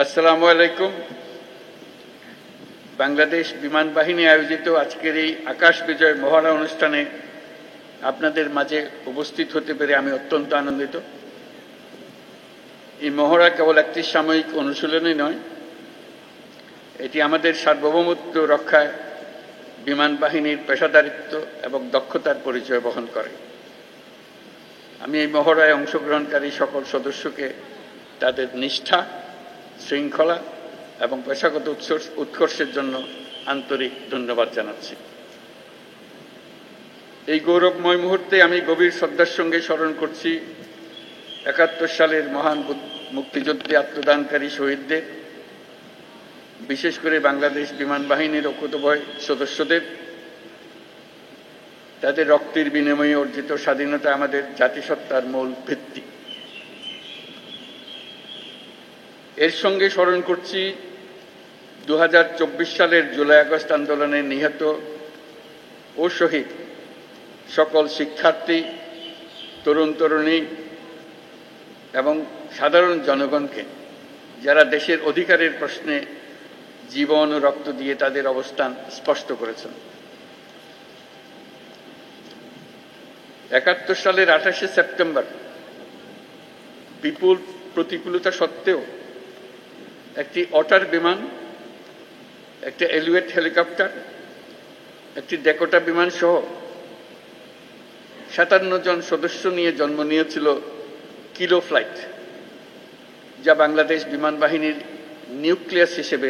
আসসালামু আলাইকুম। বাংলাদেশ বিমান বাহিনী আয়োজিত আজকের এই আকাশ বিজয় মহড়া অনুষ্ঠানে আপনাদের মাঝে উপস্থিত হতে পেরে আমি অত্যন্ত আনন্দিত। এই মহড়া কেবল একটি সাময়িক অনুশীলনই নয়, এটি আমাদের সার্বভৌমত্ব রক্ষায় বিমান বাহিনীর পেশাদারিত্ব এবং দক্ষতার পরিচয় বহন করে। আমি এই মহড়ায় অংশগ্রহণকারী সকল সদস্যকে তাদের নিষ্ঠা, শৃঙ্খলা এবং পেশাগত উৎকর্ষের জন্য আন্তরিক ধন্যবাদ জানাচ্ছি। এই গৌরবময় মুহূর্তে আমি গভীর শ্রদ্ধার সঙ্গে স্মরণ করছি ৭১ সালের মহান মুক্তিযুদ্ধে আত্মদানকারী শহীদদের, বিশেষ করে বাংলাদেশ বিমান বাহিনীর অকুতোভয় সদস্যদের। তাদের রক্তের বিনিময়ে অর্জিত স্বাধীনতা আমাদের জাতিসত্তার মূল ভিত্তি। এর সঙ্গে স্মরণ করছি ২০২৪ সালের জুলাই আগস্ট আন্দোলনে নিহত ও শহীদ সকল শিক্ষার্থী, তরুণ তরুণী এবং সাধারণ জনগণকে, যারা দেশের অধিকারের প্রশ্নে জীবন ও রক্ত দিয়ে তাদের অবস্থান স্পষ্ট করেছেন। ৭১ সালের ২৮শে সেপ্টেম্বর বিপুল প্রতিকূলতা সত্ত্বেও একটি অটার বিমান, একটি এলিওয়েট হেলিকপ্টার, একটি ডেকোটা বিমান সহ ৫৭ জন সদস্য নিয়ে জন্ম নিয়েছিল কিলো ফ্লাইট, যা বাংলাদেশ বিমান বাহিনীর নিউক্লিয়াস হিসেবে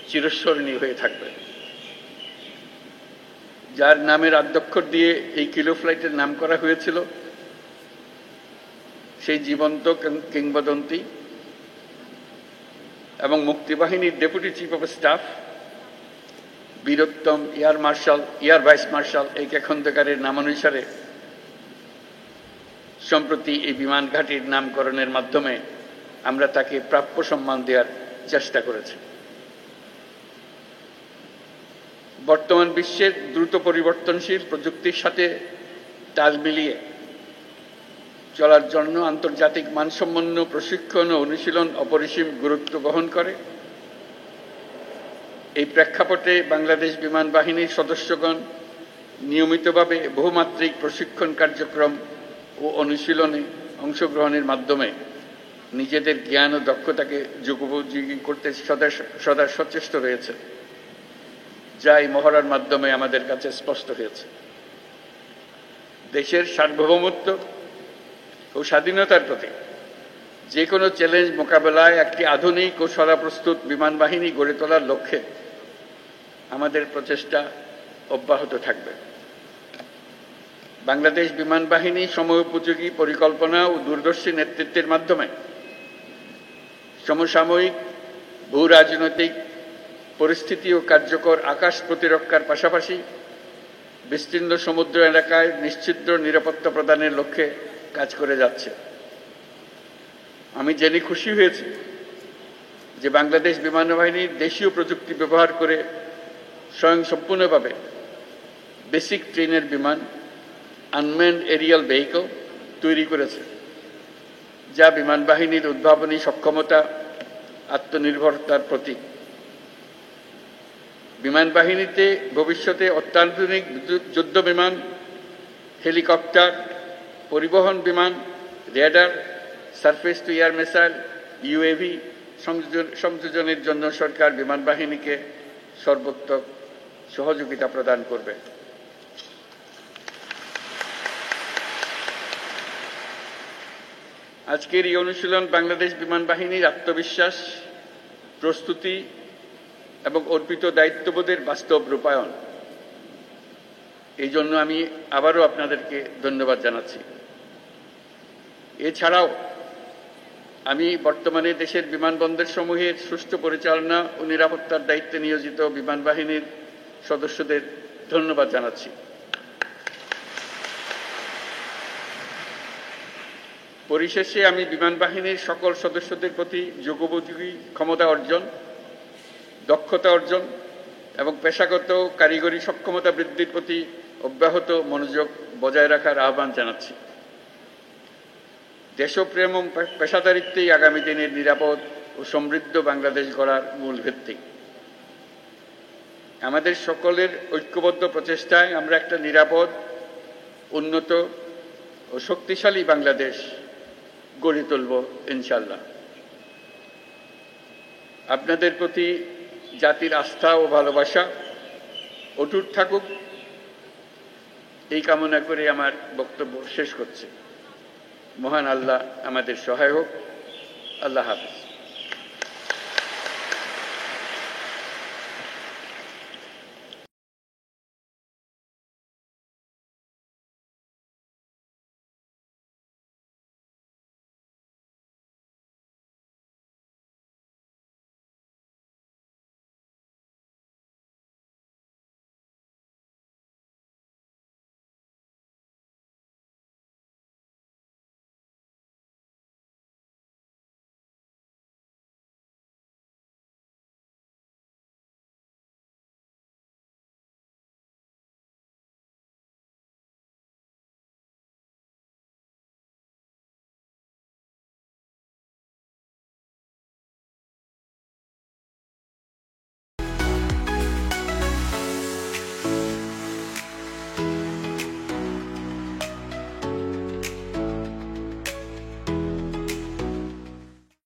চিরস্মরণীয় হয়ে থাকবে। যার নামের আদ্যক্ষর দিয়ে এই কিলো ফ্লাইটের নাম করা হয়েছিল, সেই জীবন্ত কিংবদন্তি এবং মুক্তিবাহিনীর deputy chief of staff Bir Uttom air vice marshal A K খন্দকারের নামানুসারে সম্প্রতি এই বিমান ঘাঁটির নামকরণের মাধ্যমে আমরা তাকে প্রাপ্য সম্মান দেওয়ার চেষ্টা করেছি। বর্তমান বিশ্বের দ্রুত পরিবর্তনশীল প্রযুক্তির সাথে তাল মিলিয়ে চলার জন্য আন্তর্জাতিক মানসম্পন্ন প্রশিক্ষণ ও অনুশীলন অপরিসীম গুরুত্ব বহন করে। এই প্রেক্ষাপটে বাংলাদেশ বিমান বাহিনীর সদস্যগণ নিয়মিতভাবে বহুমাত্রিক প্রশিক্ষণ কার্যক্রম ও অনুশীলনে অংশগ্রহণের মাধ্যমে নিজেদের জ্ঞান ও দক্ষতাকে যুগোপযোগী করতে সদা সচেষ্ট রয়েছে, যা এই মহড়ার মাধ্যমে আমাদের কাছে স্পষ্ট হয়েছে। দেশের সার্বভৌমত্ব ও স্বাধীনতার প্রতি যে কোনো চ্যালেঞ্জ মোকাবেলায় একটি আধুনিক ও সদাপ্রস্তুত বিমান বাহিনী গড়ে তোলার লক্ষ্যে আমাদের প্রচেষ্টা অব্যাহত থাকবে। বাংলাদেশ বিমান বাহিনী সময়োপযোগী পরিকল্পনা ও দূরদর্শী নেতৃত্বের মাধ্যমে সমসাময়িক ভূ রাজনৈতিক পরিস্থিতি ও কার্যকর আকাশ প্রতিরক্ষার পাশাপাশি বিস্তীর্ণ সমুদ্র এলাকায় নিশ্চিদ্র নিরাপত্তা প্রদানের লক্ষ্যে কাজ করে যাচ্ছে। আমি জেনে খুশি হয়েছি যে বাংলাদেশ বিমান বাহিনীর দেশীয় প্রযুক্তি ব্যবহার করে স্বয়ংসম্পূর্ণভাবে বেসিক ট্রেনের বিমান আনম্যান্ড এরিয়াল ভেহিকল তৈরি করেছে, যা বিমান বাহিনীর উদ্ভাবনী সক্ষমতা, আত্মনির্ভরতার প্রতীক। বিমান বাহিনীতে ভবিষ্যতে অত্যাধুনিক যুদ্ধ বিমান, হেলিকপ্টার, পরিবহন বিমান, radar, surface to air missile, UAV সংযোজনের জন্য সরকার বিমান বাহিনীকে সর্বোত্তম সহযোগিতা প্রদান করবে। আজকের এই অনুশীলন বাংলাদেশ বিমান বাহিনীর আত্মবিশ্বাস, প্রস্তুতি এবং অর্পিত দায়িত্ববোধের বাস্তব রূপায়ণ। এই জন্য আমি আবারও আপনাদেরকে ধন্যবাদ জানাচ্ছি। এছাড়াও আমি বর্তমানে দেশের বিমানবন্দর সমূহের সুষ্ঠু পরিচালনা ও নিরাপত্তার দায়িত্বে নিয়োজিত বিমান বাহিনীর সদস্যদের ধন্যবাদ জানাচ্ছি। পরিশেষে আমি বিমান বাহিনীর সকল সদস্যদের প্রতি যুগোপযোগী ক্ষমতা অর্জন, দক্ষতা অর্জন এবং পেশাগত কারিগরি সক্ষমতা বৃদ্ধির প্রতি অব্যাহত মনোযোগ বজায় রাখার আহ্বান জানাচ্ছি। দেশপ্রেম ও পেশাদারিত্বেই আগামী দিনের নিরাপদ, ও সমৃদ্ধ বাংলাদেশ গড়ার মূল ভিত্তি। আমাদের সকলের ঐক্যবদ্ধ প্রচেষ্টায় আমরা একটা নিরাপদ, উন্নত ও শক্তিশালী বাংলাদেশ গড়ে তুলব ইনশাআল্লাহ। আপনাদের প্রতি জাতির আস্থা ও ভালোবাসা অটুট থাকুক, এই কামনা করে আমার বক্তব্য শেষ করছি। মহান আল্লাহ আমাদের সহায় হোক। আল্লাহ হাফেজ।